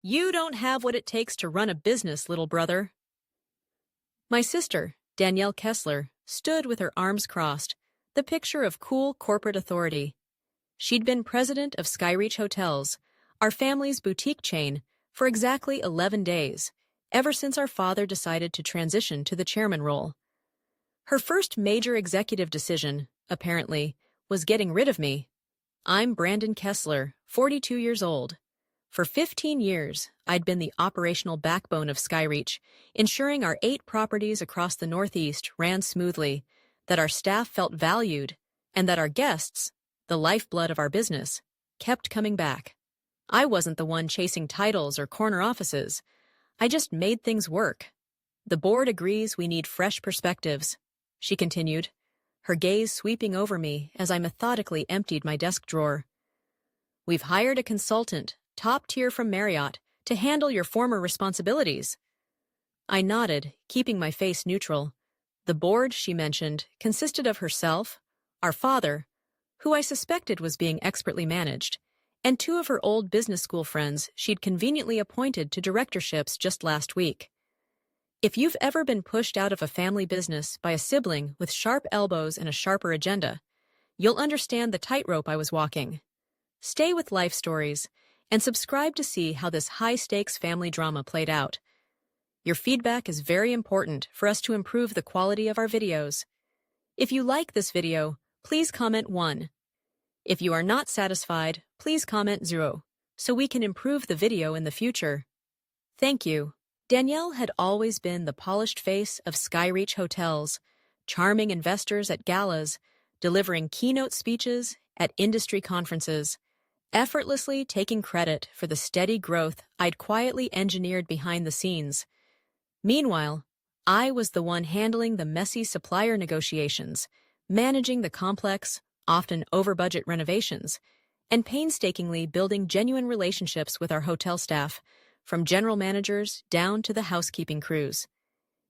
You don't have what it takes to run a business, little brother. My sister, Danielle Kesler, stood with her arms crossed, the picture of cool corporate authority. She'd been president of Skyreach Hotels, our family's boutique chain, for exactly 11 days, ever since our father decided to transition to the chairman role. Her first major executive decision, apparently, was getting rid of me. I'm Brandon Kesler, 42 years old. For 15 years, I'd been the operational backbone of Skyreach, ensuring our 8 properties across the Northeast ran smoothly, that our staff felt valued, and that our guests, the lifeblood of our business, kept coming back. I wasn't the one chasing titles or corner offices. I just made things work. The board agrees we need fresh perspectives, she continued, her gaze sweeping over me as I methodically emptied my desk drawer. We've hired a consultant, top tier from Marriott, to handle your former responsibilities. I nodded, keeping my face neutral. The board, she mentioned, consisted of herself, our father, who I suspected was being expertly managed, and 2 of her old business school friends she'd conveniently appointed to directorships just last week. If you've ever been pushed out of a family business by a sibling with sharp elbows and a sharper agenda, you'll understand the tightrope I was walking. Stay with Life Stories and subscribe to see how this high-stakes family drama played out. Your feedback is very important for us to improve the quality of our videos. If you like this video, please comment 1. If you are not satisfied, please comment 0, so we can improve the video in the future. Thank you. Danielle had always been the polished face of Skyreach Hotels, charming investors at galas, delivering keynote speeches at industry conferences, effortlessly taking credit for the steady growth I'd quietly engineered behind the scenes. Meanwhile, I was the one handling the messy supplier negotiations, managing the complex, often over-budget renovations, and painstakingly building genuine relationships with our hotel staff, from general managers down to the housekeeping crews.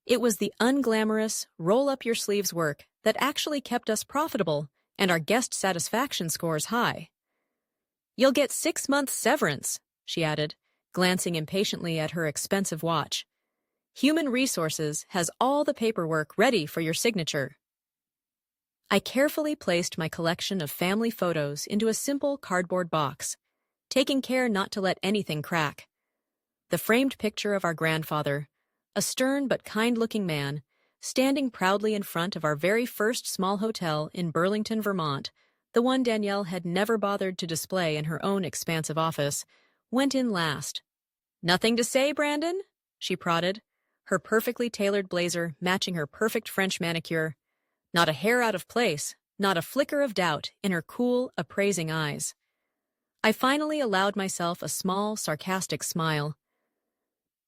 It was the unglamorous, roll-up-your-sleeves work that actually kept us profitable and our guest satisfaction scores high. You'll get 6 months severance, she added, glancing impatiently at her expensive watch. Human Resources has all the paperwork ready for your signature. I carefully placed my collection of family photos into a simple cardboard box, taking care not to let anything crack. The framed picture of our grandfather, a stern but kind-looking man, standing proudly in front of our very first small hotel in Burlington, Vermont, the one Danielle had never bothered to display in her own expansive office, went in last. Nothing to say, Brandon? She prodded, her perfectly tailored blazer matching her perfect French manicure. Not a hair out of place, not a flicker of doubt in her cool, appraising eyes. I finally allowed myself a small, sarcastic smile.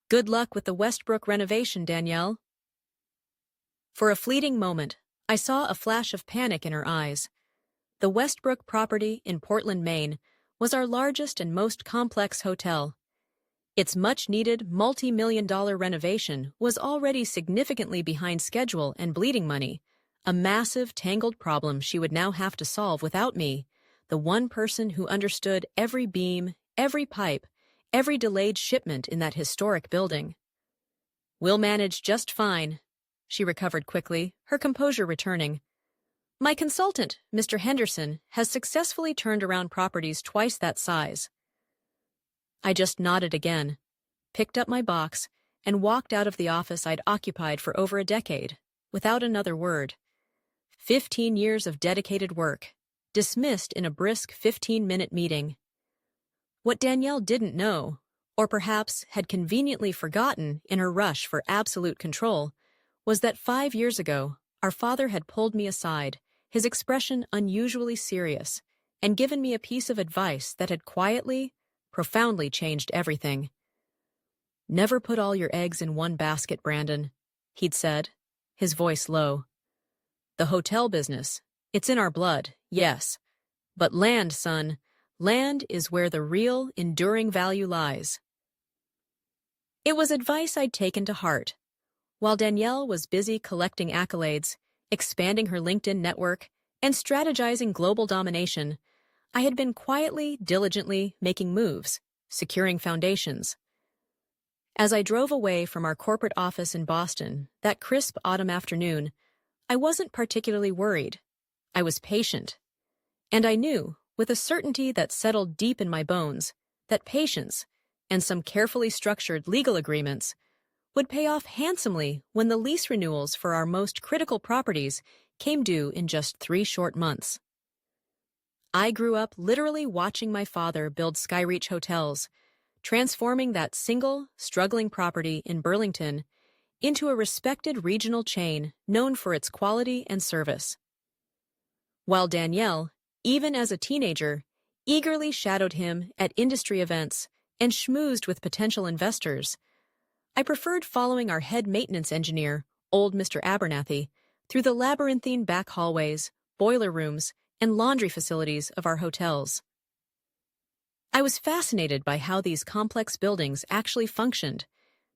Good luck with the Westbrook renovation, Danielle. For a fleeting moment, I saw a flash of panic in her eyes. The Westbrook property in Portland, Maine, was our largest and most complex hotel. Its much-needed, multi-million-dollar renovation was already significantly behind schedule and bleeding money, a massive, tangled problem she would now have to solve without me, the one person who understood every beam, every pipe, every delayed shipment in that historic building. We'll manage just fine, she recovered quickly, her composure returning. My consultant, Mr. Henderson, has successfully turned around properties twice that size. I just nodded again, picked up my box, and walked out of the office I'd occupied for over a decade, without another word. 15 years of dedicated work, dismissed in a brisk 15-minute meeting. What Danielle didn't know, or perhaps had conveniently forgotten in her rush for absolute control, was that 5 years ago, our father had pulled me aside, his expression unusually serious, and given me a piece of advice that had quietly, profoundly changed everything. Never put all your eggs in one basket, Brandon, he'd said, his voice low. The hotel business, it's in our blood, yes. But land, son, land is where the real, enduring value lies. It was advice I'd taken to heart. While Danielle was busy collecting accolades, expanding her LinkedIn network, and strategizing global domination, I had been quietly, diligently making moves, securing foundations, As I drove away from our corporate office in Boston that crisp autumn afternoon, I wasn't particularly worried. I was patient. And I knew, with a certainty that settled deep in my bones, that patience, and some carefully structured legal agreements, would pay off handsomely when the lease renewals for our most critical properties came due in just 3 short months. I grew up literally watching my father build Skyreach Hotels, transforming that single, struggling property in Burlington into a respected regional chain known for its quality and service. While Danielle, even as a teenager, eagerly shadowed him at industry events and schmoozed with potential investors, I preferred following our head maintenance engineer, old Mr. Abernathy, through the labyrinthine back hallways, boiler rooms, and laundry facilities of our hotels. I was fascinated by how these complex buildings actually functioned,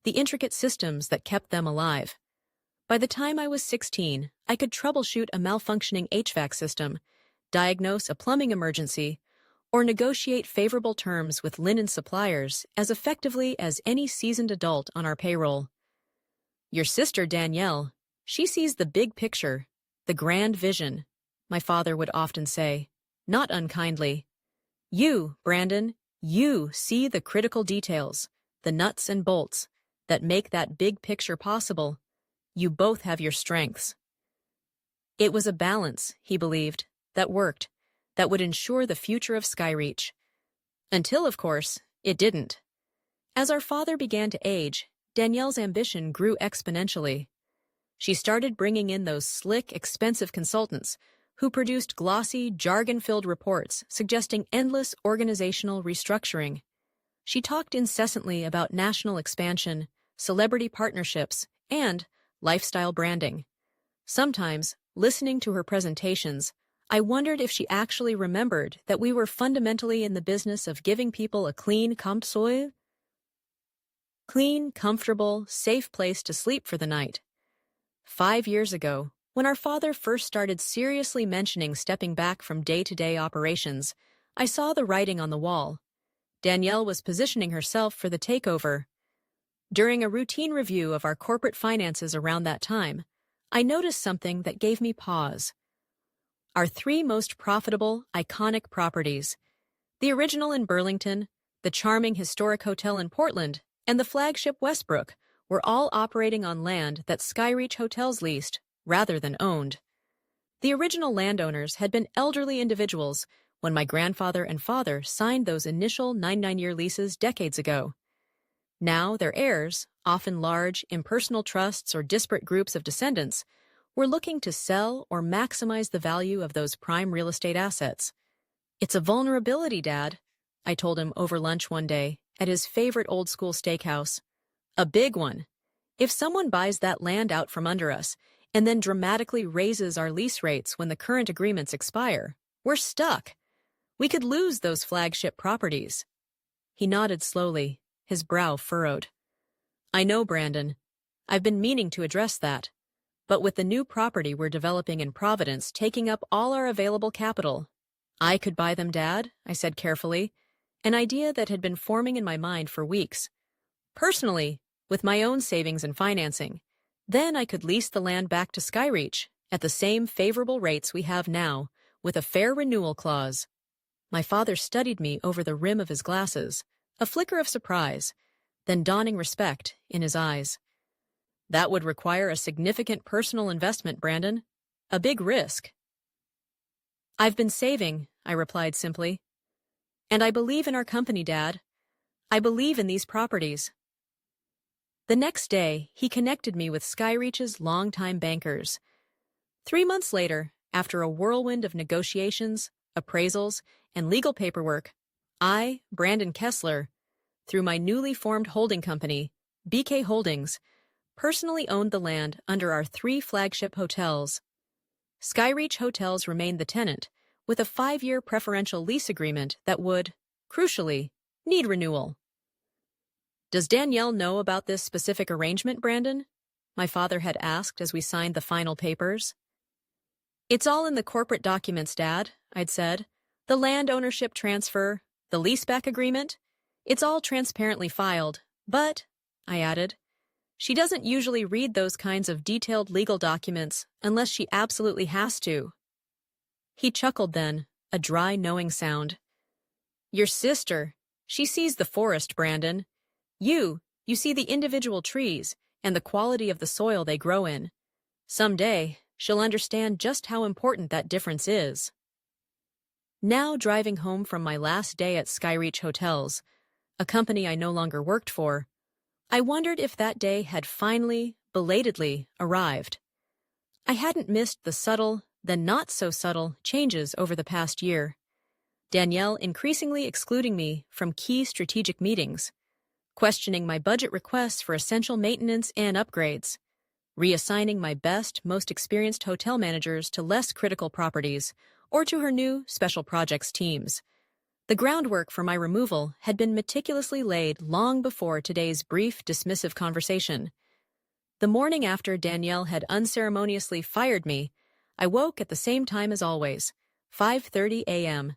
the intricate systems that kept them alive. By the time I was 16, I could troubleshoot a malfunctioning HVAC system, diagnose a plumbing emergency, or negotiate favorable terms with linen suppliers as effectively as any seasoned adult on our payroll. Your sister, Danielle, she sees the big picture, the grand vision, my father would often say, not unkindly. You, Brandon, you see the critical details, the nuts and bolts, that make that big picture possible. You both have your strengths. It was a balance, he believed, that worked, that would ensure the future of Skyreach. Until, of course, it didn't. As our father began to age, Danielle's ambition grew exponentially. She started bringing in those slick, expensive consultants who produced glossy, jargon-filled reports suggesting endless organizational restructuring. She talked incessantly about national expansion, celebrity partnerships, and lifestyle branding. Sometimes, listening to her presentations, I wondered if she actually remembered that we were fundamentally in the business of giving people a clean, comfortable, safe place to sleep for the night. 5 years ago, when our father first started seriously mentioning stepping back from day-to-day operations, I saw the writing on the wall. Danielle was positioning herself for the takeover. During a routine review of our corporate finances around that time, I noticed something that gave me pause. Our 3 most profitable, iconic properties, the original in Burlington, the charming historic hotel in Portland, and the flagship Westbrook, were all operating on land that Skyreach Hotels leased, rather than owned. The original landowners had been elderly individuals when my grandfather and father signed those initial 99-year leases decades ago. Now their heirs, often large, impersonal trusts or disparate groups of descendants, were looking to sell or maximize the value of those prime real estate assets. "It's a vulnerability, Dad," I told him over lunch one day at his favorite old-school steakhouse. "A big one. If someone buys that land out from under us and then dramatically raises our lease rates when the current agreements expire, we're stuck. We could lose those flagship properties." He nodded slowly, his brow furrowed. "I know, Brandon. I've been meaning to address that. But with the new property we're developing in Providence taking up all our available capital, I could buy them, Dad," I said carefully, an idea that had been forming in my mind for weeks. "Personally, with my own savings and financing. Then I could lease the land back to Skyreach at the same favorable rates we have now, with a fair renewal clause." My father studied me over the rim of his glasses, a flicker of surprise, then dawning respect in his eyes. "That would require a significant personal investment, Brandon. A big risk." "I've been saving," I replied simply. "And I believe in our company, Dad. I believe in these properties." The next day, he connected me with Skyreach's longtime bankers. 3 months later, after a whirlwind of negotiations, appraisals, and legal paperwork, I, Brandon Kesler, through my newly formed holding company, BK Holdings, personally owned the land under our 3 flagship hotels. Skyreach Hotels remained the tenant, with a 5-year preferential lease agreement that would, crucially, need renewal. "Does Danielle know about this specific arrangement, Brandon?" my father had asked as we signed the final papers. "It's all in the corporate documents, Dad," I'd said. "The land ownership transfer, the leaseback agreement, it's all transparently filed. But I added. She doesn't usually read those kinds of detailed legal documents unless she absolutely has to. He chuckled then, a dry, knowing sound. Your sister. She sees the forest, Brandon. You see the individual trees and the quality of the soil they grow in. Someday, she'll understand just how important that difference is. Now driving home from my last day at Skyreach Hotels, a company I no longer worked for, I wondered if that day had finally, belatedly, arrived. I hadn't missed the subtle, then not-so-subtle, changes over the past year. Danielle increasingly excluding me from key strategic meetings, questioning my budget requests for essential maintenance and upgrades, reassigning my best, most experienced hotel managers to less critical properties or to her new special projects teams. The groundwork for my removal had been meticulously laid long before today's brief, dismissive conversation. The morning after Danielle had unceremoniously fired me, I woke at the same time as always, 5:30 a.m.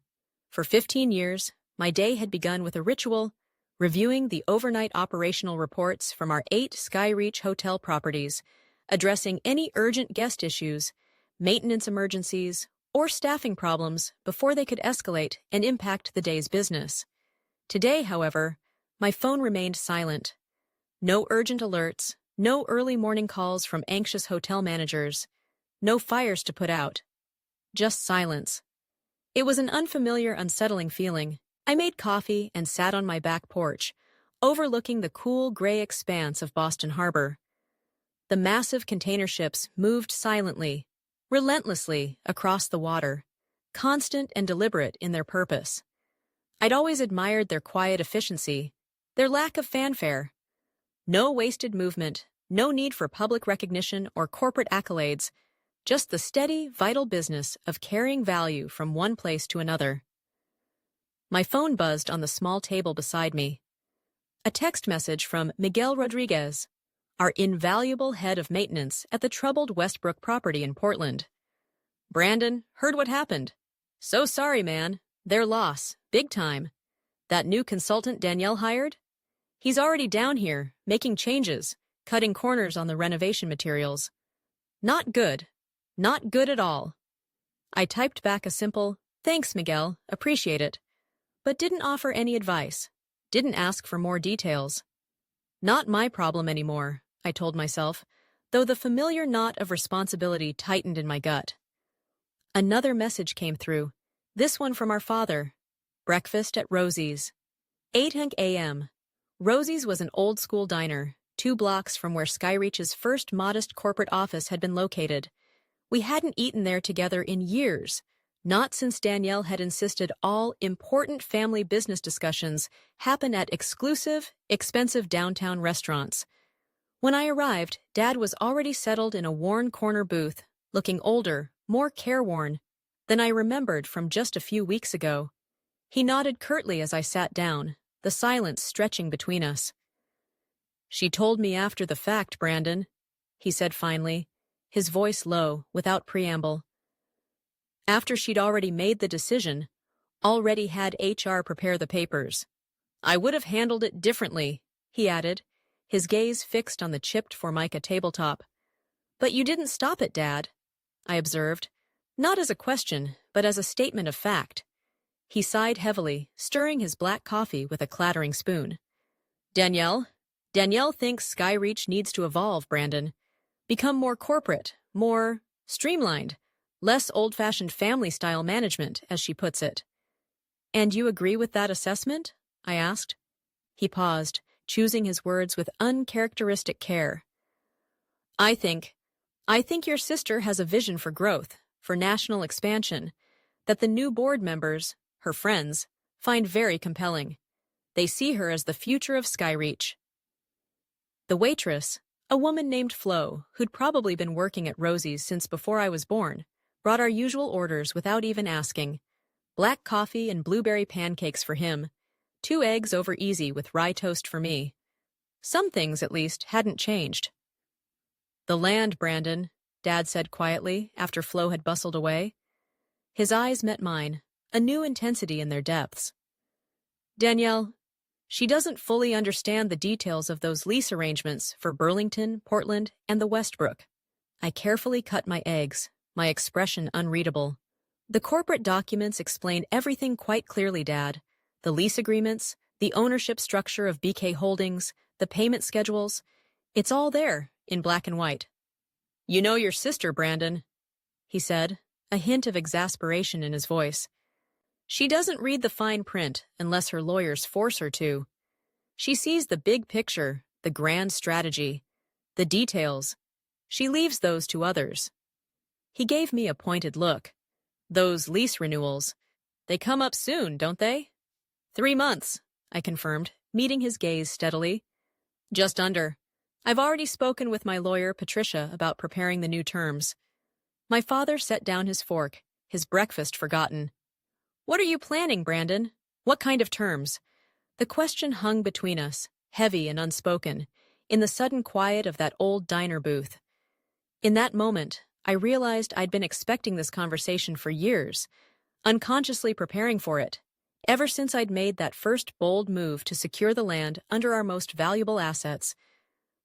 For 15 years, my day had begun with a ritual, reviewing the overnight operational reports from our 8 Skyreach hotel properties, addressing any urgent guest issues, maintenance emergencies, or staffing problems before they could escalate and impact the day's business. Today, however, my phone remained silent. No urgent alerts, no early morning calls from anxious hotel managers, no fires to put out. Just silence. It was an unfamiliar, unsettling feeling. I made coffee and sat on my back porch, overlooking the cool gray expanse of Boston Harbor. The massive container ships moved silently, relentlessly across the water, constant and deliberate in their purpose. I'd always admired their quiet efficiency, their lack of fanfare. No wasted movement, no need for public recognition or corporate accolades, just the steady, vital business of carrying value from one place to another. My phone buzzed on the small table beside me. A text message from Miguel Rodriguez, our invaluable head of maintenance at the troubled Westbrook property in Portland. Brandon, heard what happened. So sorry, man. Their loss. Big time. That new consultant Danielle hired? He's already down here, making changes, cutting corners on the renovation materials. Not good. Not good at all. I typed back a simple, "Thanks, Miguel, appreciate it," but didn't offer any advice, didn't ask for more details. Not my problem anymore, I told myself, though the familiar knot of responsibility tightened in my gut. Another message came through, this one from our father. Breakfast at Rosie's. 8 a.m. Rosie's was an old-school diner, 2 blocks from where Skyreach's first modest corporate office had been located. We hadn't eaten there together in years, not since Danielle had insisted all important family business discussions happen at exclusive, expensive downtown restaurants. When I arrived, Dad was already settled in a worn corner booth, looking older, more careworn than I remembered from just a few weeks ago. He nodded curtly as I sat down, the silence stretching between us. "She told me after the fact, Brandon," he said finally, his voice low, without preamble. After she'd already made the decision, already had HR prepare the papers. "I would have handled it differently," he added, his gaze fixed on the chipped Formica tabletop. "But you didn't stop it, Dad," I observed, not as a question, but as a statement of fact. He sighed heavily, stirring his black coffee with a clattering spoon. Danielle thinks Skyreach needs to evolve, Brandon. Become more corporate, more streamlined, less old-fashioned family-style management, as she puts it." "And you agree with that assessment?" I asked. He paused, choosing his words with uncharacteristic care. I think your sister has a vision for growth, for national expansion, that the new board members, her friends, find very compelling. They see her as the future of Skyreach." The waitress, a woman named Flo, who'd probably been working at Rosie's since before I was born, brought our usual orders without even asking. Black coffee and blueberry pancakes for him, 2 eggs over easy with rye toast for me. Some things, at least, hadn't changed. "The land, Brandon," Dad said quietly after Flo had bustled away. His eyes met mine, a new intensity in their depths. "Danielle, She doesn't fully understand the details of those lease arrangements for Burlington, Portland, and the Westbrook. I carefully cut my eggs, my expression unreadable. The corporate documents explain everything quite clearly, Dad. The lease agreements, the ownership structure of BK Holdings, the payment schedules. It's all there, in black and white. You know your sister, Brandon, he said, a hint of exasperation in his voice. She doesn't read the fine print unless her lawyers force her to. She sees the big picture, the grand strategy, the details. She leaves those to others. He gave me a pointed look. Those lease renewals, they come up soon, don't they? 3 months, I confirmed, meeting his gaze steadily. Just under. I've already spoken with my lawyer, Patricia, about preparing the new terms. My father set down his fork, his breakfast forgotten. What are you planning, Brandon? What kind of terms? The question hung between us, heavy and unspoken, in the sudden quiet of that old diner booth. In that moment, I realized I'd been expecting this conversation for years, unconsciously preparing for it, ever since I'd made that first bold move to secure the land under our most valuable assets.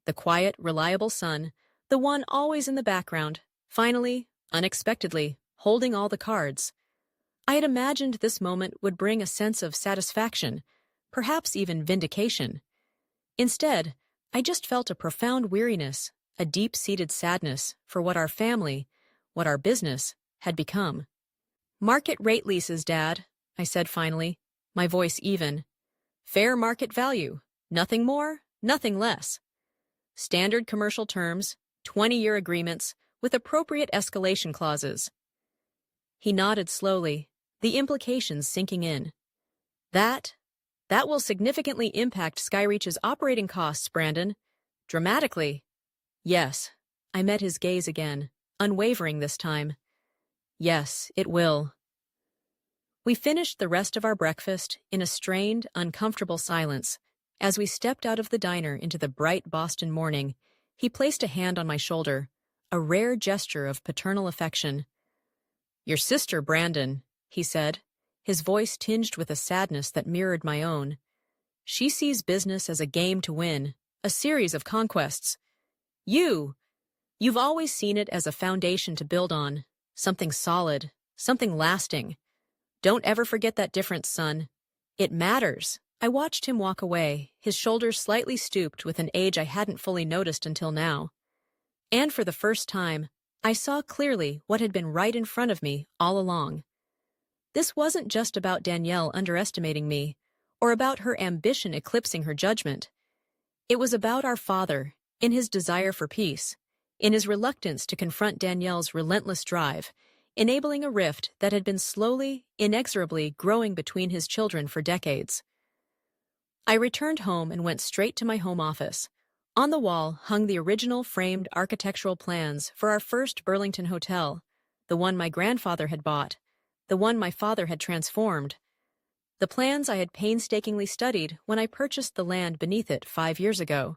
The quiet, reliable son, the one always in the background, finally, unexpectedly, holding all the cards. I had imagined this moment would bring a sense of satisfaction, perhaps even vindication. Instead, I just felt a profound weariness, a deep-seated sadness for what our family, what our business, had become. Market rate leases, Dad, I said finally, my voice even. Fair market value, nothing more, nothing less. Standard commercial terms, 20-year agreements, with appropriate escalation clauses. He nodded slowly, the implications sinking in. That will significantly impact Skyreach's operating costs, Brandon. Dramatically. Yes, I met his gaze again, unwavering this time. Yes, it will. We finished the rest of our breakfast in a strained, uncomfortable silence. As we stepped out of the diner into the bright Boston morning, he placed a hand on my shoulder, a rare gesture of paternal affection. Your sister, Brandon, he said, his voice tinged with a sadness that mirrored my own. She sees business as a game to win, a series of conquests. You've always seen it as a foundation to build on, something solid, something lasting. Don't ever forget that difference, son. It matters. I watched him walk away, his shoulders slightly stooped with an age I hadn't fully noticed until now. And for the first time, I saw clearly what had been right in front of me all along. This wasn't just about Danielle underestimating me, or about her ambition eclipsing her judgment. It was about our father, in his desire for peace, in his reluctance to confront Danielle's relentless drive, enabling a rift that had been slowly, inexorably growing between his children for decades. I returned home and went straight to my home office. On the wall hung the original framed architectural plans for our first Burlington hotel, the one my grandfather had bought, the one my father had transformed. The plans I had painstakingly studied when I purchased the land beneath it 5 years ago.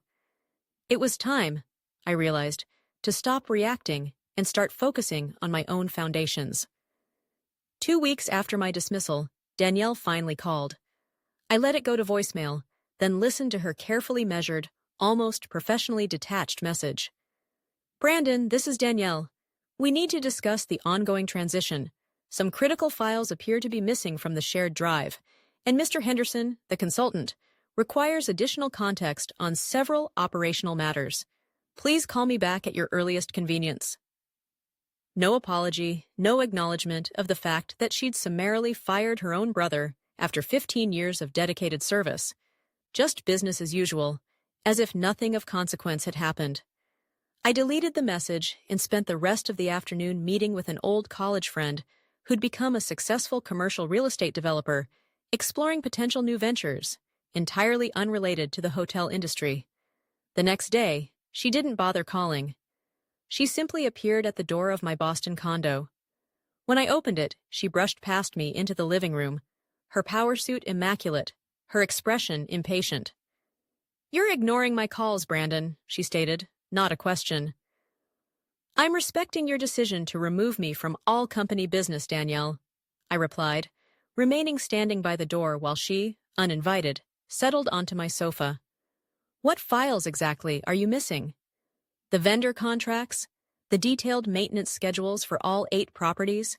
It was time, I realized, to stop reacting and start focusing on my own foundations. 2 weeks after my dismissal, Danielle finally called. I let it go to voicemail, then listened to her carefully measured, almost professionally detached message. Brandon, this is Danielle. We need to discuss the ongoing transition. Some critical files appear to be missing from the shared drive, and Mr. Henderson, the consultant, requires additional context on several operational matters. Please call me back at your earliest convenience. No apology, no acknowledgement of the fact that she'd summarily fired her own brother after 15 years of dedicated service. Just business as usual, as if nothing of consequence had happened. I deleted the message and spent the rest of the afternoon meeting with an old college friend who'd become a successful commercial real estate developer, exploring potential new ventures, entirely unrelated to the hotel industry. The next day, she didn't bother calling. She simply appeared at the door of my Boston condo. When I opened it, she brushed past me into the living room, her power suit immaculate, her expression impatient. You're ignoring my calls, Brandon, she stated, not a question. I'm respecting your decision to remove me from all company business, Danielle, I replied, remaining standing by the door while she, uninvited, settled onto my sofa. What files exactly are you missing? The vendor contracts? The detailed maintenance schedules for all 8 properties?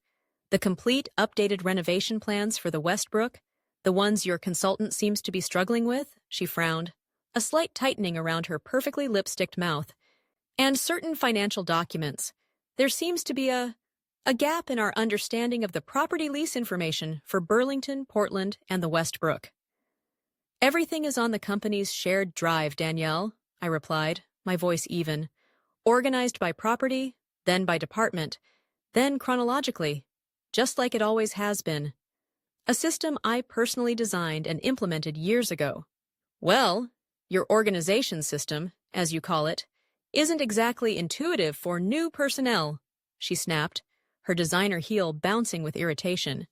The complete updated renovation plans for the Westbrook? The ones your consultant seems to be struggling with? She frowned, a slight tightening around her perfectly lipsticked mouth. And certain financial documents. There seems to be a gap in our understanding of the property lease information for Burlington, Portland, and the Westbrook. Everything is on the company's shared drive, Danielle, I replied, my voice even. Organized by property, then by department, then chronologically, just like it always has been. A system I personally designed and implemented years ago. Well, your organization system, as you call it, isn't exactly intuitive for new personnel, she snapped, her designer heel bouncing with irritation.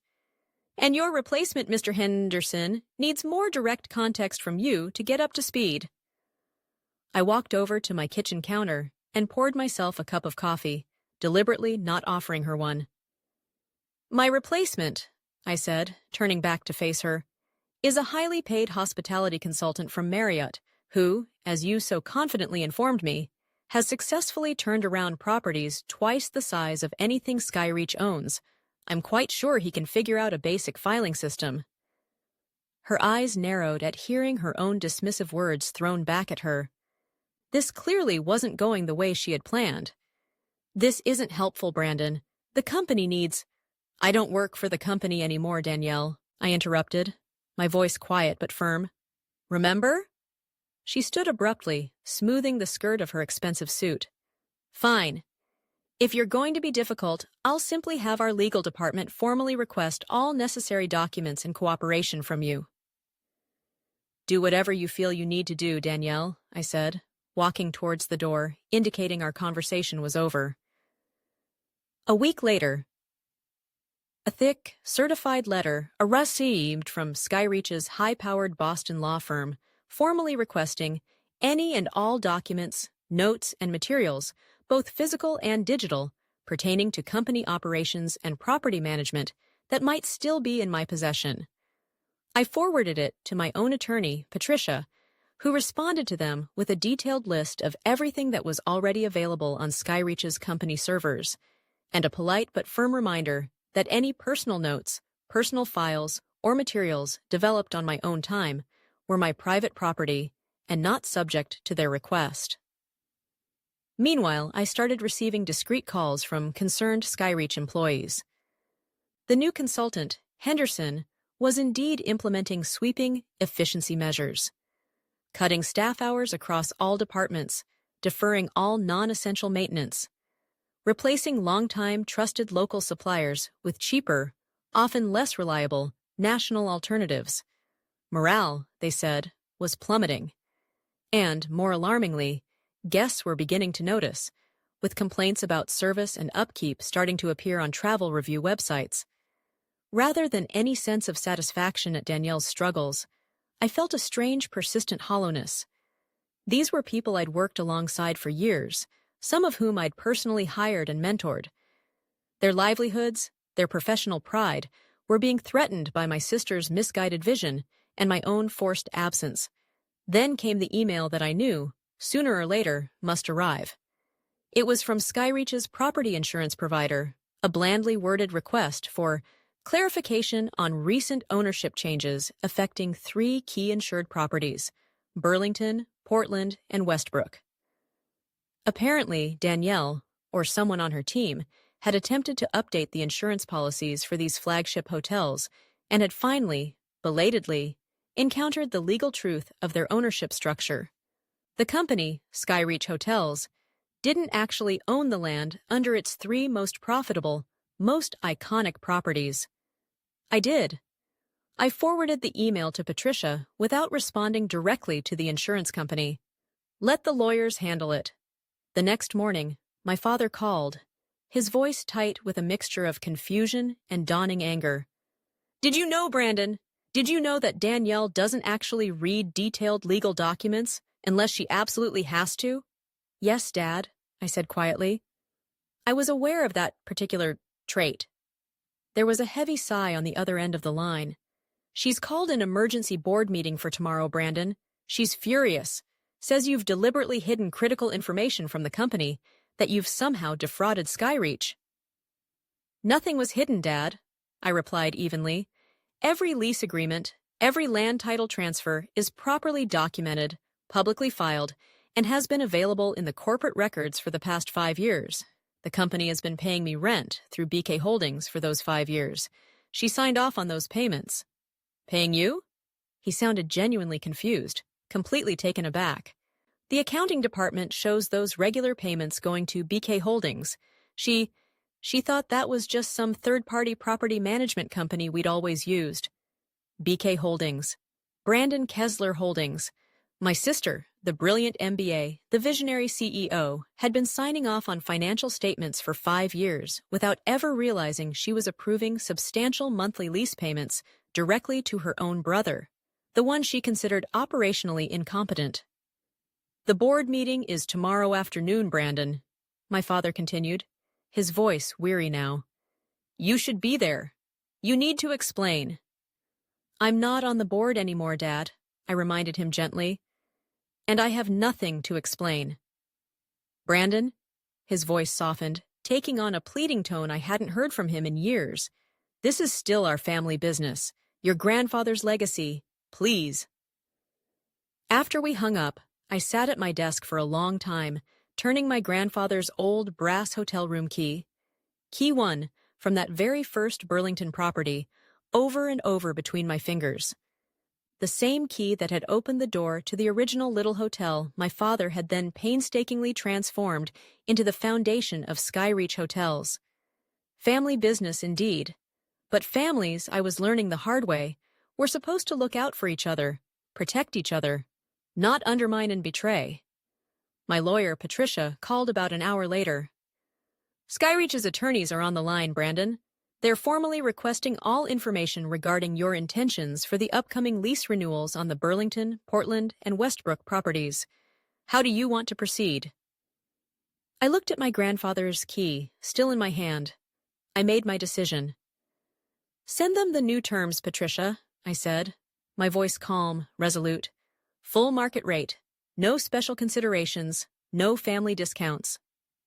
And your replacement, Mr. Henderson, needs more direct context from you to get up to speed. I walked over to my kitchen counter and poured myself a cup of coffee, deliberately not offering her one. My replacement, I said, turning back to face her, is a highly paid hospitality consultant from Marriott who, as you so confidently informed me, has successfully turned around properties twice the size of anything Skyreach owns. I'm quite sure he can figure out a basic filing system. Her eyes narrowed at hearing her own dismissive words thrown back at her. This clearly wasn't going the way she had planned. This isn't helpful, Brandon. The company needs— I don't work for the company anymore, Danielle, I interrupted, my voice quiet but firm. Remember? She stood abruptly, smoothing the skirt of her expensive suit. Fine. If you're going to be difficult, I'll simply have our legal department formally request all necessary documents and cooperation from you. Do whatever you feel you need to do, Danielle, I said, walking towards the door, indicating our conversation was over. A week later, a thick, certified letter received from Skyreach's high-powered Boston law firm, formally requesting any and all documents, notes, and materials, both physical and digital, pertaining to company operations and property management that might still be in my possession. I forwarded it to my own attorney, Patricia, who responded to them with a detailed list of everything that was already available on Skyreach's company servers, and a polite but firm reminder that any personal notes, personal files, or materials developed on my own time were my private property and not subject to their request. Meanwhile, I started receiving discreet calls from concerned Skyreach employees. The new consultant, Henderson, was indeed implementing sweeping efficiency measures, cutting staff hours across all departments, deferring all non-essential maintenance, replacing long-time trusted local suppliers with cheaper, often less reliable, national alternatives. Morale, they said, was plummeting. And, more alarmingly, guests were beginning to notice, with complaints about service and upkeep starting to appear on travel review websites. Rather than any sense of satisfaction at Danielle's struggles, I felt a strange, persistent hollowness. These were people I'd worked alongside for years, some of whom I'd personally hired and mentored. Their livelihoods, their professional pride, were being threatened by my sister's misguided vision and my own forced absence. Then came the email that I knew, sooner or later, must arrive. It was from Skyreach's property insurance provider, a blandly worded request for clarification on recent ownership changes affecting 3 key insured properties, Burlington, Portland, and Westbrook. Apparently, Danielle, or someone on her team, had attempted to update the insurance policies for these flagship hotels and had finally, belatedly, encountered the legal truth of their ownership structure. The company, Skyreach Hotels, didn't actually own the land under its 3 most profitable, most iconic properties. I did. I forwarded the email to Patricia without responding directly to the insurance company. Let the lawyers handle it. The next morning, my father called, his voice tight with a mixture of confusion and dawning anger. Did you know, Brandon? Did you know that Danielle doesn't actually read detailed legal documents unless she absolutely has to? Yes, Dad, I said quietly. I was aware of that particular trait. There was a heavy sigh on the other end of the line. She's called an emergency board meeting for tomorrow, Brandon. She's furious. Says you've deliberately hidden critical information from the company, that you've somehow defrauded Skyreach. Nothing was hidden, Dad, I replied evenly. Every lease agreement, every land title transfer is properly documented, publicly filed, and has been available in the corporate records for the past 5 years. The company has been paying me rent through BK Holdings for those 5 years. She signed off on those payments. Paying you? He sounded genuinely confused, completely taken aback. The accounting department shows those regular payments going to BK Holdings. She thought that was just some third-party property management company we'd always used. BK Holdings. Brandon Kesler Holdings. My sister, the brilliant MBA, the visionary CEO, had been signing off on financial statements for 5 years without ever realizing she was approving substantial monthly lease payments directly to her own brother, the one she considered operationally incompetent. The board meeting is tomorrow afternoon, Brandon, my father continued, his voice weary now. You should be there. You need to explain. I'm not on the board anymore, Dad, I reminded him gently. And I have nothing to explain. Brandon, his voice softened, taking on a pleading tone I hadn't heard from him in years. This is still our family business, your grandfather's legacy. Please. After we hung up, I sat at my desk for a long time, turning my grandfather's old brass hotel room key 1, from that very first Burlington property, over and over between my fingers. The same key that had opened the door to the original little hotel my father had then painstakingly transformed into the foundation of Skyreach Hotels. Family business indeed. But families, I was learning the hard way, were supposed to look out for each other, protect each other, not undermine and betray. My lawyer, Patricia, called about an hour later. Skyreach's attorneys are on the line, Brandon. They're formally requesting all information regarding your intentions for the upcoming lease renewals on the Burlington, Portland, and Westbrook properties. How do you want to proceed? I looked at my grandfather's key, still in my hand. I made my decision. Send them the new terms, Patricia, I said, my voice calm, resolute. Full market rate, no special considerations, no family discounts.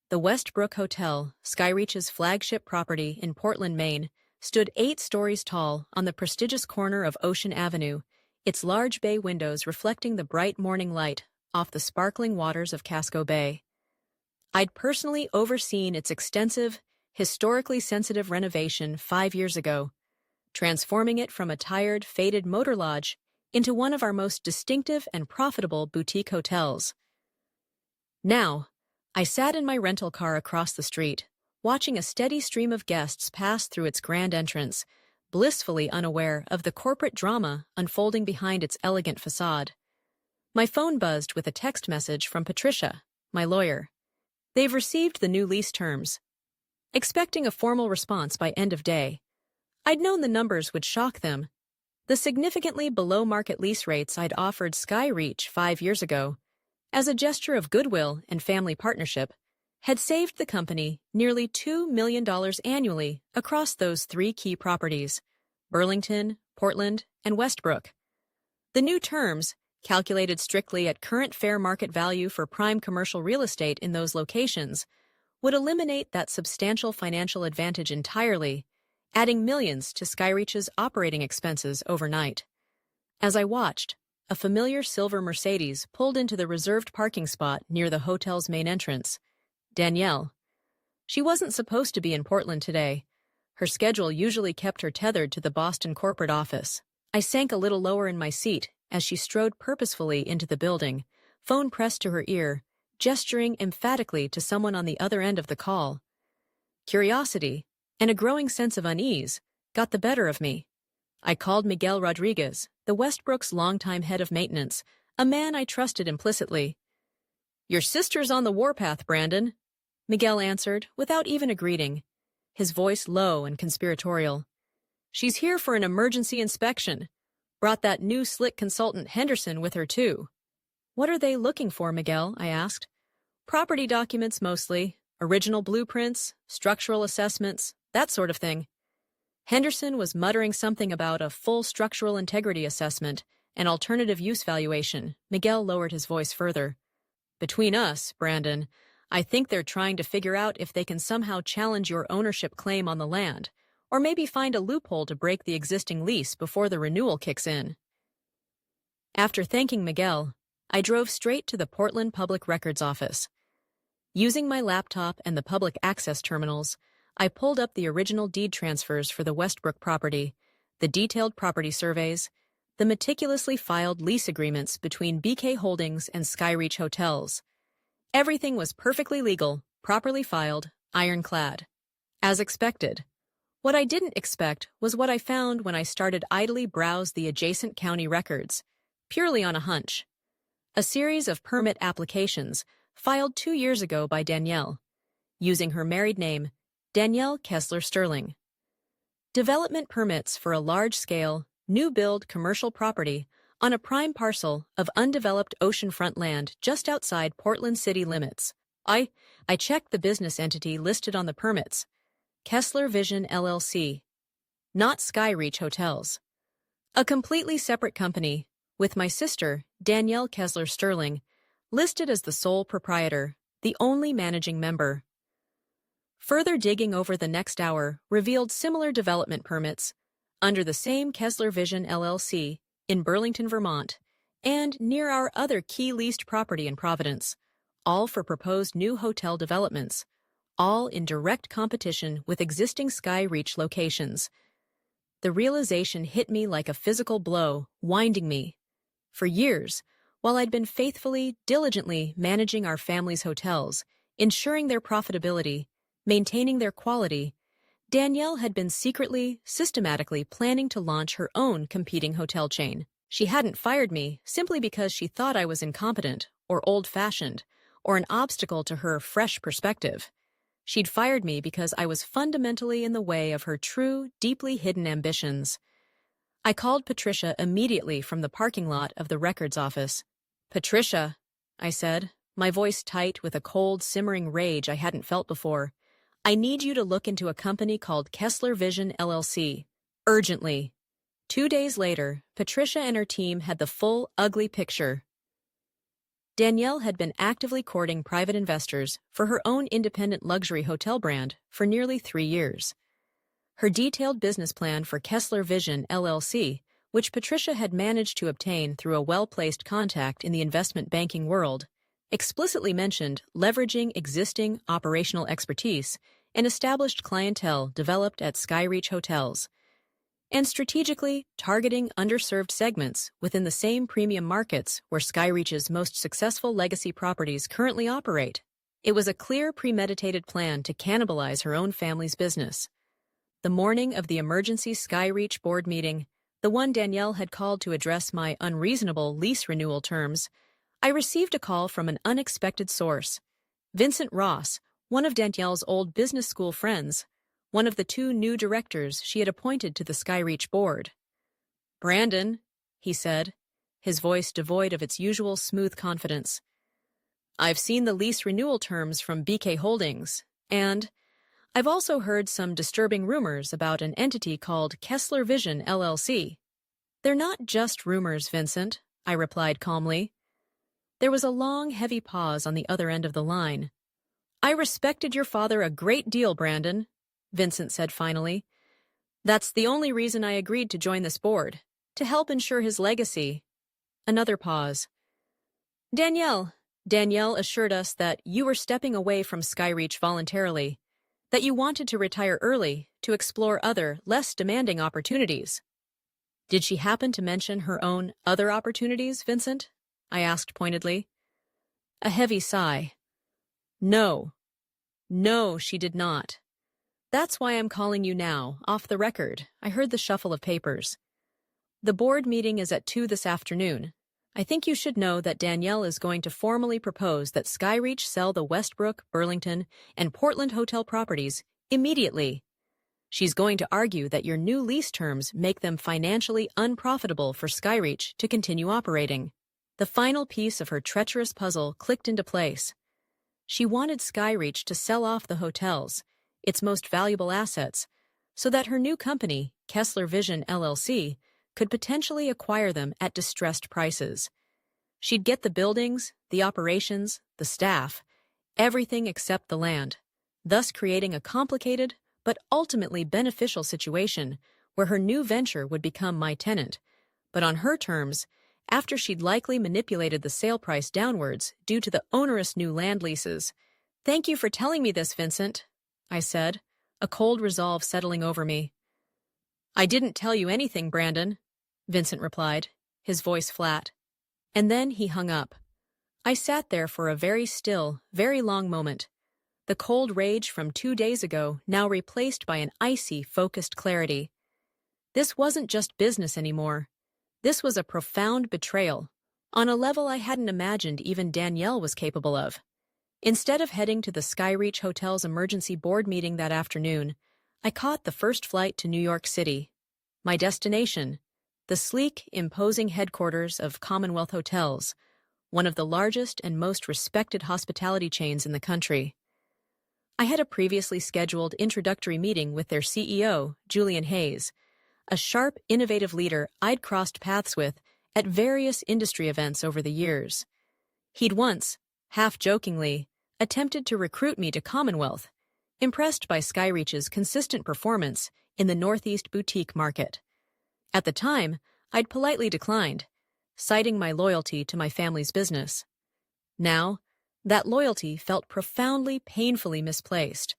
The Westbrook Hotel, Skyreach's flagship property in Portland, Maine, stood 8 stories tall on the prestigious corner of Ocean Avenue, its large bay windows reflecting the bright morning light off the sparkling waters of Casco Bay. I'd personally overseen its extensive, historically sensitive renovation 5 years ago, transforming it from a tired, faded motor lodge into one of our most distinctive and profitable boutique hotels. Now, I sat in my rental car across the street, watching a steady stream of guests pass through its grand entrance, blissfully unaware of the corporate drama unfolding behind its elegant facade. My phone buzzed with a text message from Patricia, my lawyer. They've received the new lease terms. Expecting a formal response by end of day. I'd known the numbers would shock them. The significantly below-market lease rates I'd offered Skyreach 5 years ago, as a gesture of goodwill and family partnership, had saved the company nearly $2 million annually across those 3 key properties, Burlington, Portland, and Westbrook. The new terms, calculated strictly at current fair market value for prime commercial real estate in those locations, would eliminate that substantial financial advantage entirely, adding millions to Skyreach's operating expenses overnight. As I watched, a familiar silver Mercedes pulled into the reserved parking spot near the hotel's main entrance. Danielle. She wasn't supposed to be in Portland today. Her schedule usually kept her tethered to the Boston corporate office. I sank a little lower in my seat as she strode purposefully into the building, phone pressed to her ear, gesturing emphatically to someone on the other end of the call. Curiosity, and a growing sense of unease, got the better of me. I called Miguel Rodriguez, the Westbrook's longtime head of maintenance, a man I trusted implicitly. Your sister's on the warpath, Brandon, Miguel answered, without even a greeting, his voice low and conspiratorial. She's here for an emergency inspection. Brought that new slick consultant Henderson with her, too. What are they looking for, Miguel? I asked. Property documents mostly, original blueprints, structural assessments, that sort of thing. Henderson was muttering something about a full structural integrity assessment and alternative use valuation. Miguel lowered his voice further. Between us, Brandon, I think they're trying to figure out if they can somehow challenge your ownership claim on the land, or maybe find a loophole to break the existing lease before the renewal kicks in. After thanking Miguel, I drove straight to the Portland Public Records office. Using my laptop and the public access terminals, I pulled up the original deed transfers for the Westbrook property, the detailed property surveys, the meticulously filed lease agreements between BK Holdings and Skyreach Hotels. Everything was perfectly legal, properly filed, ironclad. As expected. What I didn't expect was what I found when I started idly browse the adjacent county records, purely on a hunch. A series of permit applications filed 2 years ago by Danielle, using her married name, Danielle Kesler Sterling. Development permits for a large-scale, new-build commercial property on a prime parcel of undeveloped oceanfront land just outside Portland city limits. I checked the business entity listed on the permits, Kesler Vision LLC, not Skyreach Hotels. A completely separate company, with my sister, Danielle Kesler Sterling, listed as the sole proprietor, the only managing member. Further digging over the next hour revealed similar development permits under the same Kesler Vision LLC in Burlington, Vermont, and near our other key leased property in Providence, all for proposed new hotel developments, all in direct competition with existing Skyreach locations. The realization hit me like a physical blow, winding me. For years, while I'd been faithfully, diligently managing our family's hotels, ensuring their profitability, maintaining their quality, Danielle had been secretly, systematically planning to launch her own competing hotel chain. She hadn't fired me simply because she thought I was incompetent or old-fashioned or an obstacle to her fresh perspective. She'd fired me because I was fundamentally in the way of her true, deeply hidden ambitions. I called Patricia immediately from the parking lot of the records office. "Patricia," I said, my voice tight with a cold, simmering rage I hadn't felt before, "I need you to look into a company called Kesler Vision LLC. Urgently." 2 days later, Patricia and her team had the full, ugly picture. Danielle had been actively courting private investors for her own independent luxury hotel brand for nearly 3 years. Her detailed business plan for Kesler Vision LLC, which Patricia had managed to obtain through a well-placed contact in the investment banking world, explicitly mentioned leveraging existing operational expertise and established clientele developed at Skyreach Hotels, and strategically targeting underserved segments within the same premium markets where Skyreach's most successful legacy properties currently operate. It was a clear, premeditated plan to cannibalize her own family's business. The morning of the emergency Skyreach board meeting, the one Danielle had called to address my unreasonable lease renewal terms, I received a call from an unexpected source. Vincent Ross, one of Danielle's old business school friends, one of the 2 new directors she had appointed to the Skyreach board. "Brandon," he said, his voice devoid of its usual smooth confidence, "I've seen the lease renewal terms from BK Holdings, and I've also heard some disturbing rumors about an entity called Kesler Vision LLC. "They're not just rumors, Vincent," I replied calmly. There was a long, heavy pause on the other end of the line. "I respected your father a great deal, Brandon," Vincent said finally. "That's the only reason I agreed to join this board, to help ensure his legacy." Another pause. Danielle assured us that you were stepping away from Skyreach voluntarily, that you wanted to retire early to explore other, less demanding opportunities." "Did she happen to mention her own other opportunities, Vincent?" I asked pointedly. A heavy sigh. No, she did not. "That's why I'm calling you now, off the record." I heard the shuffle of papers. "The board meeting is at 2 this afternoon. I think you should know that Danielle is going to formally propose that Skyreach sell the Westbrook, Burlington, and Portland hotel properties immediately. She's going to argue that your new lease terms make them financially unprofitable for Skyreach to continue operating." The final piece of her treacherous puzzle clicked into place. She wanted Skyreach to sell off the hotels, its most valuable assets, so that her new company, Kesler Vision LLC, could potentially acquire them at distressed prices. She'd get the buildings, the operations, the staff, everything except the land, thus creating a complicated but ultimately beneficial situation where her new venture would become my tenant, but on her terms, after she'd likely manipulated the sale price downwards due to the onerous new land leases. "Thank you for telling me this, Vincent," I said, a cold resolve settling over me. "I didn't tell you anything, Brandon," Vincent replied, his voice flat. And then he hung up. I sat there for a very still, very long moment, the cold rage from 2 days ago now replaced by an icy, focused clarity. This wasn't just business anymore. This was a profound betrayal, on a level I hadn't imagined even Danielle was capable of. Instead of heading to the Skyreach Hotels emergency board meeting that afternoon, I caught the first flight to New York City. My destination, the sleek, imposing headquarters of Commonwealth Hotels, one of the largest and most respected hospitality chains in the country. I had a previously scheduled introductory meeting with their CEO, Julian Hayes, a sharp, innovative leader I'd crossed paths with at various industry events over the years. He'd once, half-jokingly, attempted to recruit me to Commonwealth, impressed by Skyreach's consistent performance in the Northeast boutique market. At the time, I'd politely declined, citing my loyalty to my family's business. Now, that loyalty felt profoundly, painfully misplaced.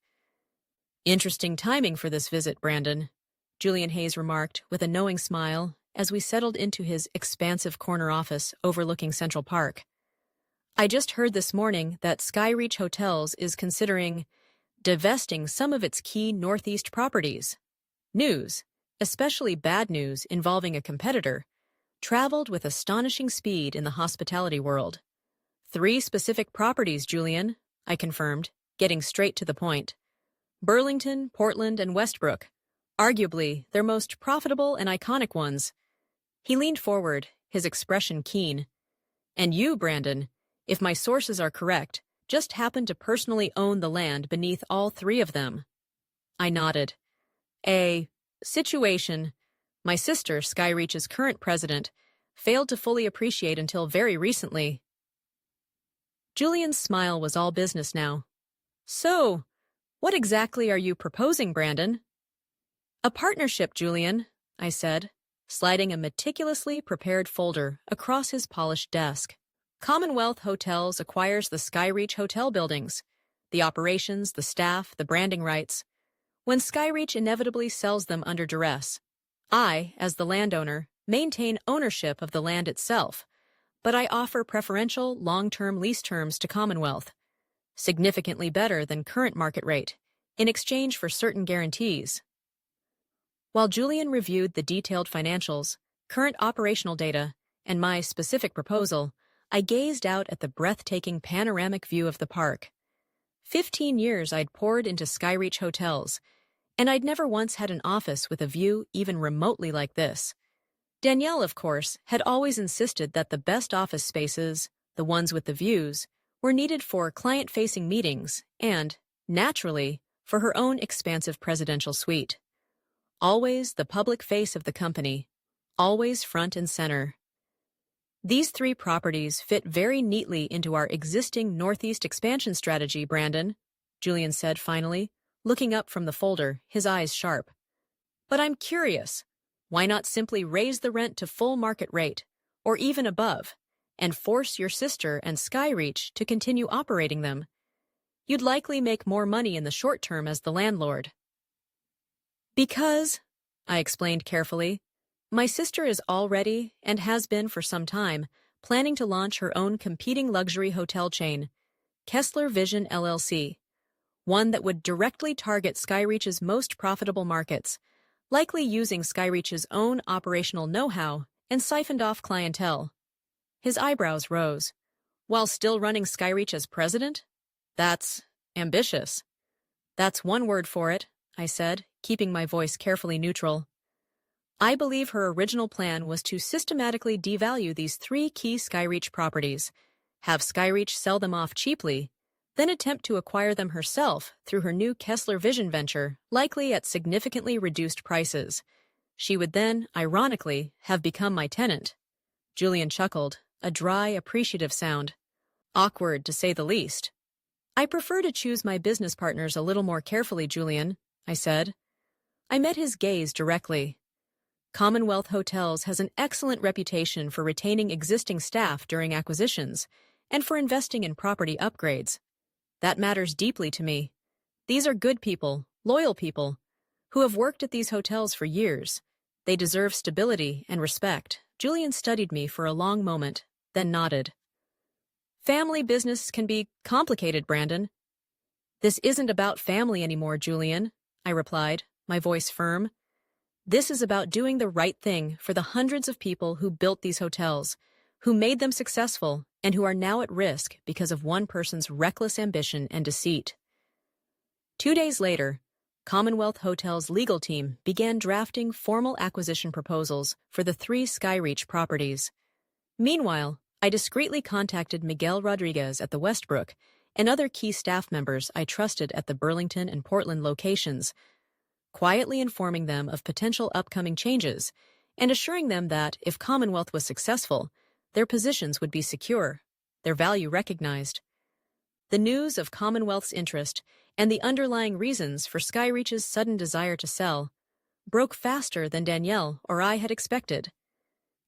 "Interesting timing for this visit, Brandon," Julian Hayes remarked with a knowing smile as we settled into his expansive corner office overlooking Central Park. "I just heard this morning that Skyreach Hotels is considering divesting some of its key Northeast properties. News, especially bad news involving a competitor, traveled with astonishing speed in the hospitality world. 3 specific properties, Julian," I confirmed, getting straight to the point. "Burlington, Portland, and Westbrook, arguably their most profitable and iconic ones." He leaned forward, his expression keen. "And you, Brandon, if my sources are correct, just happen to personally own the land beneath all 3 of them." I nodded. "A situation my sister, Skyreach's current president, failed to fully appreciate until very recently." Julian's smile was all business now. "So, what exactly are you proposing, Brandon?" "A partnership, Julian," I said, sliding a meticulously prepared folder across his polished desk. "Commonwealth Hotels acquires the Skyreach Hotel buildings, the operations, the staff, the branding rights. When Skyreach inevitably sells them under duress, I, as the landowner, maintain ownership of the land itself, but I offer preferential long-term lease terms to Commonwealth, significantly better than current market rate, in exchange for certain guarantees." While Julian reviewed the detailed financials, current operational data, and my specific proposal, I gazed out at the breathtaking panoramic view of the park. 15 years I'd poured into Skyreach Hotels, and I'd never once had an office with a view even remotely like this. Danielle, of course, had always insisted that the best office spaces, the ones with the views, were needed for client-facing meetings and, naturally, for her own expansive presidential suite. Always the public face of the company, always front and center. "These 3 properties fit very neatly into our existing Northeast expansion strategy, Brandon," Julian said finally, looking up from the folder, his eyes sharp. "But I'm curious, why not simply raise the rent to full market rate, or even above, and force your sister and Skyreach to continue operating them? You'd likely make more money in the short term as the landlord." "Because," I explained carefully, "my sister is already, and has been for some time, planning to launch her own competing luxury hotel chain, Kesler Vision LLC, one that would directly target Skyreach's most profitable markets, likely using Skyreach's own operational know-how and siphoned-off clientele." His eyebrows rose. "While still running Skyreach as president? That's ambitious." "That's one word for it," I said, keeping my voice carefully neutral. "I believe her original plan was to systematically devalue these 3 key Skyreach properties, have Skyreach sell them off cheaply, then attempt to acquire them herself through her new Kesler Vision venture, likely at significantly reduced prices. She would then, ironically, have become my tenant. Julian chuckled, a dry, appreciative sound. Awkward, to say the least. I prefer to choose my business partners a little more carefully, Julian, I said. I met his gaze directly. Commonwealth Hotels has an excellent reputation for retaining existing staff during acquisitions and for investing in property upgrades. That matters deeply to me. These are good people, loyal people, who have worked at these hotels for years. They deserve stability and respect. Julian studied me for a long moment, then nodded. Family business can be complicated, Brandon. This isn't about family anymore, Julian, I replied, my voice firm. This is about doing the right thing for the hundreds of people who built these hotels, who made them successful, and who are now at risk because of one person's reckless ambition and deceit. 2 days later, Commonwealth Hotels' legal team began drafting formal acquisition proposals for the 3 Skyreach properties. Meanwhile, I discreetly contacted Miguel Rodriguez at the Westbrook and other key staff members I trusted at the Burlington and Portland locations, quietly informing them of potential upcoming changes and assuring them that, if Commonwealth was successful, their positions would be secure, their value recognized. The news of Commonwealth's interest and the underlying reasons for Skyreach's sudden desire to sell broke faster than Danielle or I had expected.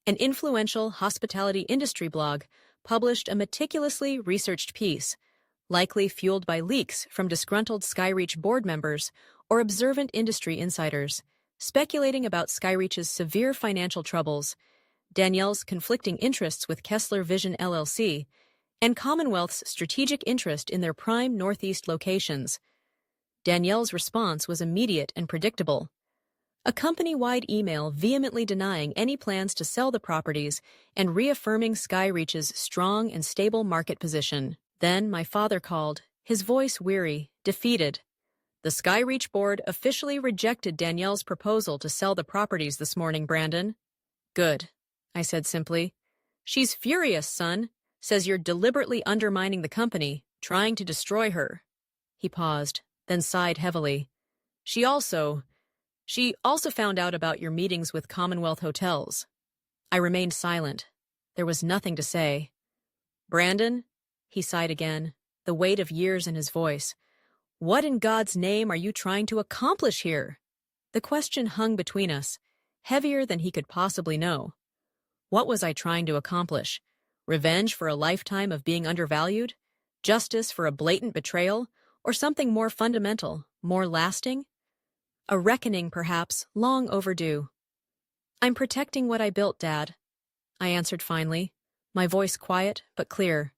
An influential hospitality industry blog published a meticulously researched piece, likely fueled by leaks from disgruntled Skyreach board members or observant industry insiders, speculating about Skyreach's severe financial troubles, Danielle's conflicting interests with Kesler Vision LLC, and Commonwealth's strategic interest in their prime Northeast locations. Danielle's response was immediate and predictable. A company-wide email vehemently denying any plans to sell the properties and reaffirming Skyreach's strong and stable market position. Then my father called, his voice weary, defeated. The Skyreach board officially rejected Danielle's proposal to sell the properties this morning, Brandon. Good, I said simply. She's furious, son. Says you're deliberately undermining the company, trying to destroy her. He paused, then sighed heavily. She also found out about your meetings with Commonwealth Hotels. I remained silent. There was nothing to say. Brandon, he sighed again, the weight of years in his voice. What in God's name are you trying to accomplish here? The question hung between us, heavier than he could possibly know. What was I trying to accomplish? Revenge for a lifetime of being undervalued? Justice for a blatant betrayal? Or something more fundamental, more lasting? A reckoning, perhaps, long overdue. I'm protecting what I built, Dad, I answered finally, my voice quiet but clear.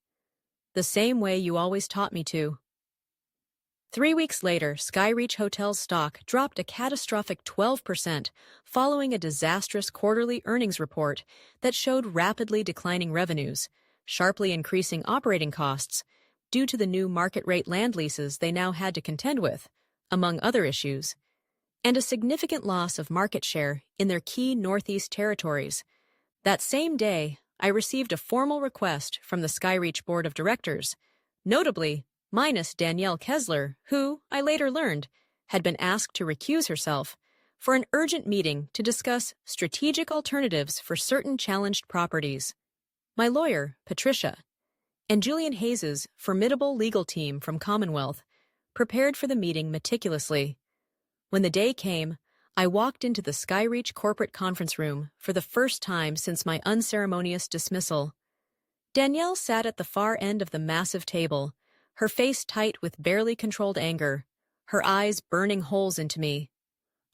The same way you always taught me to. 3 weeks later, Skyreach Hotels stock dropped a catastrophic 12% following a disastrous quarterly earnings report that showed rapidly declining revenues, sharply increasing operating costs due to the new market-rate land leases they now had to contend with, among other issues, and a significant loss of market share in their key Northeast territories. That same day, I received a formal request from the Skyreach Board of Directors, notably minus Danielle Kesler, who, I later learned, had been asked to recuse herself, for an urgent meeting to discuss strategic alternatives for certain challenged properties. My lawyer, Patricia, and Julian Hayes's formidable legal team from Commonwealth prepared for the meeting meticulously. When the day came, I walked into the Skyreach corporate conference room for the first time since my unceremonious dismissal. Danielle sat at the far end of the massive table, her face tight with barely controlled anger, her eyes burning holes into me.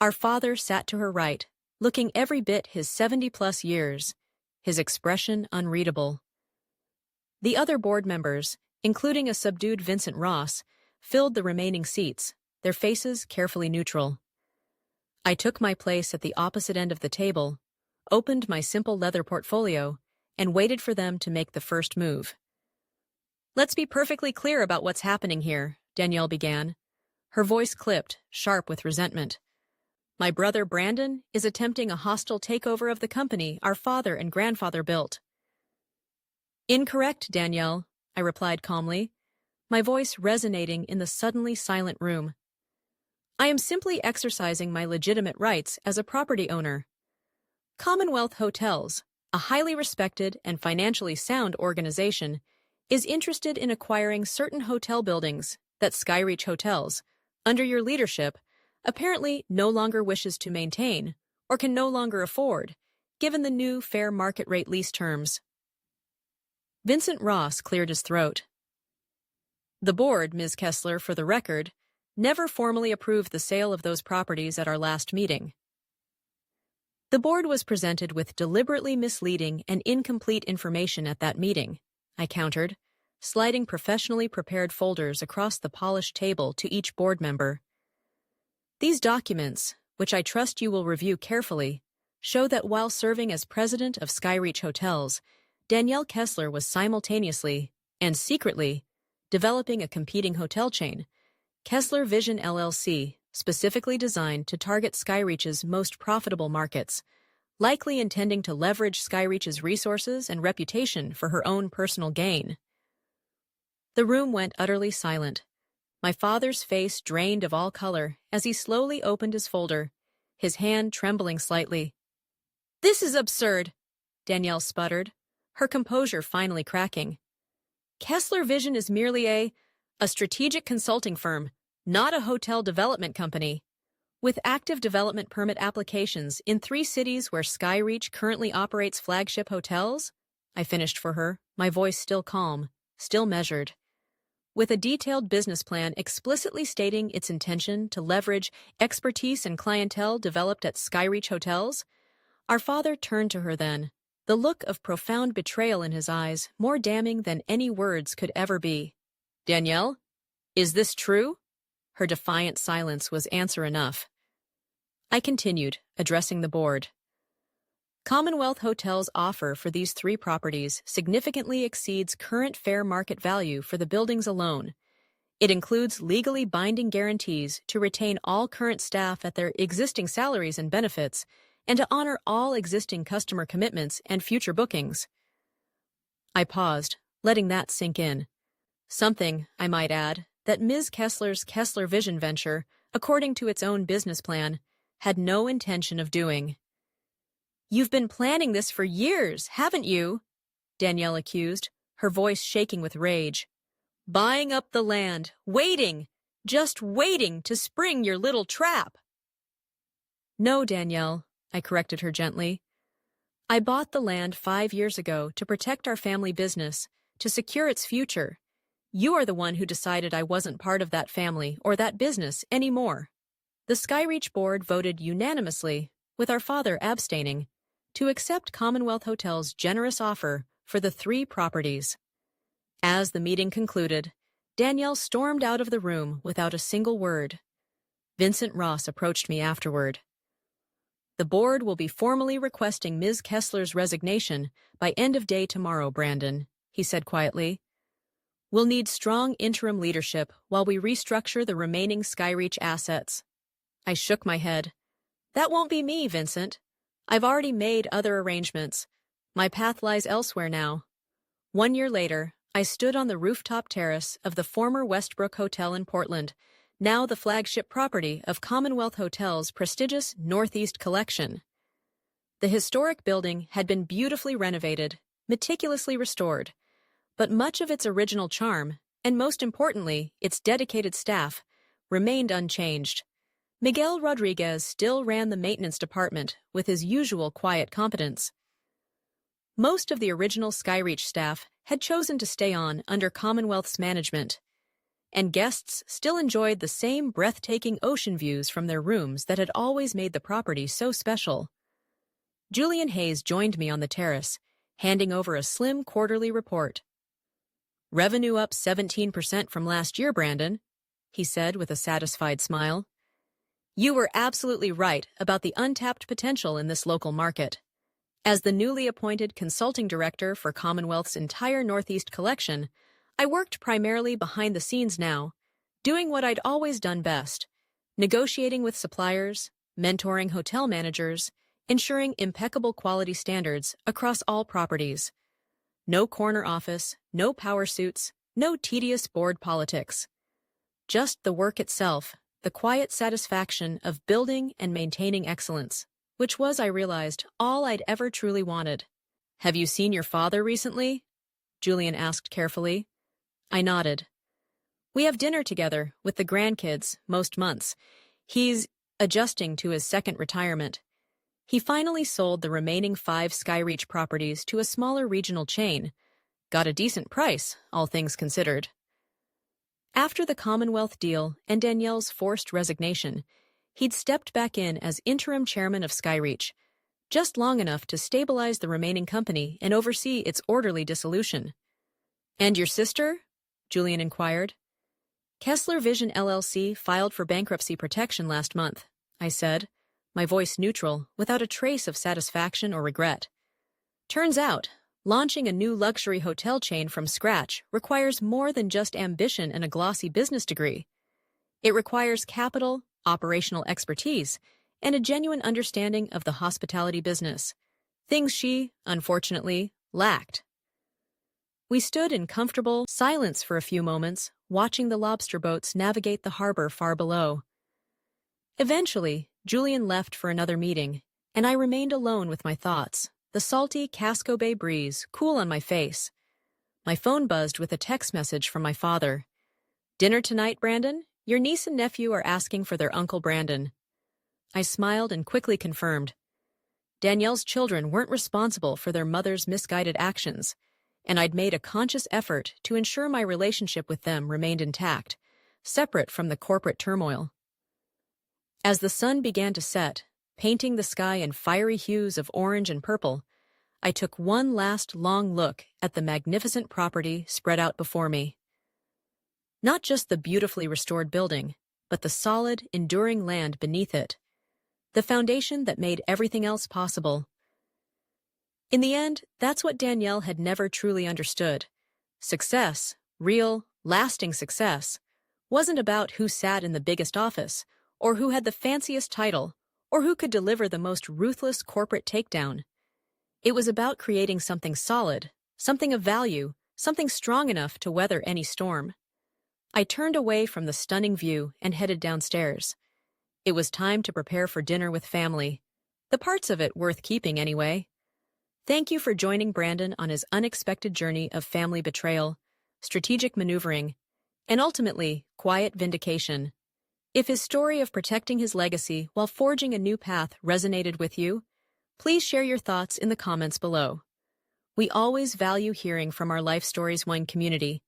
Our father sat to her right, looking every bit his 70-plus years, his expression unreadable. The other board members, including a subdued Vincent Ross, filled the remaining seats, their faces carefully neutral. I took my place at the opposite end of the table, opened my simple leather portfolio, and waited for them to make the first move. Let's be perfectly clear about what's happening here, Danielle began, her voice clipped, sharp with resentment. My brother Brandon is attempting a hostile takeover of the company our father and grandfather built. Incorrect, Danielle, I replied calmly. my voice resonating in the suddenly silent room. I am simply exercising my legitimate rights as a property owner. Commonwealth Hotels, a highly respected and financially sound organization, is interested in acquiring certain hotel buildings that Skyreach Hotels, under your leadership, apparently no longer wishes to maintain or can no longer afford, given the new fair market rate lease terms. Vincent Ross cleared his throat. The board, Ms. Kesler, for the record, never formally approved the sale of those properties at our last meeting. The board was presented with deliberately misleading and incomplete information at that meeting, I countered, sliding professionally prepared folders across the polished table to each board member. These documents, which I trust you will review carefully, show that while serving as president of Skyreach Hotels, Danielle Kesler was simultaneously, and secretly, developing a competing hotel chain, Kesler Vision LLC, specifically designed to target Skyreach's most profitable markets, likely intending to leverage Skyreach's resources and reputation for her own personal gain. The room went utterly silent. My father's face drained of all color as he slowly opened his folder, his hand trembling slightly. "This is absurd," Danielle sputtered, her composure finally cracking. "Kesler Vision is merely a strategic consulting firm, not a hotel development company. With active development permit applications in 3 cities where Skyreach currently operates flagship hotels," I finished for her, my voice still calm, still measured. With a detailed business plan explicitly stating its intention to leverage expertise and clientele developed at Skyreach Hotels, our father turned to her then, the look of profound betrayal in his eyes more damning than any words could ever be. "Danielle, is this true?" Her defiant silence was answer enough. I continued, addressing the board. "Commonwealth Hotels' offer for these 3 properties significantly exceeds current fair market value for the buildings alone. It includes legally binding guarantees to retain all current staff at their existing salaries and benefits, and to honor all existing customer commitments and future bookings." I paused, letting that sink in. Something, I might add, that Ms. Kesler's Kesler Vision venture, according to its own business plan, had no intention of doing. "You've been planning this for years, haven't you?" Danielle accused, her voice shaking with rage. "Buying up the land, waiting, just waiting to spring your little trap." "No, Danielle," I corrected her gently. "I bought the land 5 years ago to protect our family business, to secure its future. You are the one who decided I wasn't part of that family or that business anymore." The Skyreach board voted unanimously, with our father abstaining, to accept Commonwealth Hotels' generous offer for the 3 properties. As the meeting concluded, Danielle stormed out of the room without a single word. Vincent Ross approached me afterward. "The board will be formally requesting Ms. Kesler's resignation by end of day tomorrow, Brandon," he said quietly. "We'll need strong interim leadership while we restructure the remaining Skyreach assets." I shook my head. "That won't be me, Vincent. I've already made other arrangements. My path lies elsewhere now." 1 year later, I stood on the rooftop terrace of the former Westbrook Hotel in Portland, now the flagship property of Commonwealth Hotels' prestigious Northeast Collection. The historic building had been beautifully renovated, meticulously restored, but much of its original charm, and most importantly, its dedicated staff, remained unchanged. Miguel Rodriguez still ran the maintenance department with his usual quiet competence. Most of the original Skyreach staff had chosen to stay on under Commonwealth's management, and guests still enjoyed the same breathtaking ocean views from their rooms that had always made the property so special. Julian Hayes joined me on the terrace, handing over a slim quarterly report. "Revenue up 17% from last year, Brandon," he said with a satisfied smile. "You were absolutely right about the untapped potential in this local market. As the newly appointed consulting director for Commonwealth's entire Northeast Collection, I worked primarily behind the scenes now, doing what I'd always done best, negotiating with suppliers, mentoring hotel managers, ensuring impeccable quality standards across all properties. No corner office, no power suits, No tedious board politics. Just the work itself, the quiet satisfaction of building and maintaining excellence, which was, I realized, all I'd ever truly wanted. "Have you seen your father recently?" Julian asked carefully. I nodded. "We have dinner together, with the grandkids, most months. He's adjusting to his second retirement. He finally sold the remaining 5 Skyreach properties to a smaller regional chain. Got a decent price, all things considered." After the Commonwealth deal and Danielle's forced resignation, he'd stepped back in as interim chairman of Skyreach, just long enough to stabilize the remaining company and oversee its orderly dissolution. "And your sister?" Julian inquired. "Kesler Vision LLC filed for bankruptcy protection last month," I said, my voice neutral, without a trace of satisfaction or regret. "Turns out, launching a new luxury hotel chain from scratch requires more than just ambition and a glossy business degree. It requires capital, operational expertise, and a genuine understanding of the hospitality business, things she, unfortunately, lacked." We stood in comfortable silence for a few moments, watching the lobster boats navigate the harbor far below. Eventually, Julian left for another meeting, and I remained alone with my thoughts, the salty Casco Bay breeze cool on my face. My phone buzzed with a text message from my father. "Dinner tonight, Brandon? Your niece and nephew are asking for their Uncle Brandon." I smiled and quickly confirmed. Danielle's children weren't responsible for their mother's misguided actions, and I'd made a conscious effort to ensure my relationship with them remained intact, separate from the corporate turmoil. As the sun began to set, painting the sky in fiery hues of orange and purple, I took one last long look at the magnificent property spread out before me. Not just the beautifully restored building, but the solid, enduring land beneath it, the foundation that made everything else possible. In the end, that's what Danielle had never truly understood. Success, real, lasting success, wasn't about who sat in the biggest office, or who had the fanciest title, or who could deliver the most ruthless corporate takedown. It was about creating something solid, something of value, something strong enough to weather any storm. I turned away from the stunning view and headed downstairs. It was time to prepare for dinner with family, the parts of it worth keeping anyway. Thank you for joining Brandon on his unexpected journey of family betrayal, strategic maneuvering, and ultimately, quiet vindication. If his story of protecting his legacy while forging a new path resonated with you, please share your thoughts in the comments below. We always value hearing from our Life Stories One community.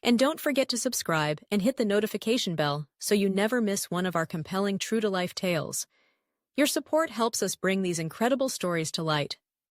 And don't forget to subscribe and hit the notification bell so you never miss one of our compelling true-to-life tales. Your support helps us bring these incredible stories to light.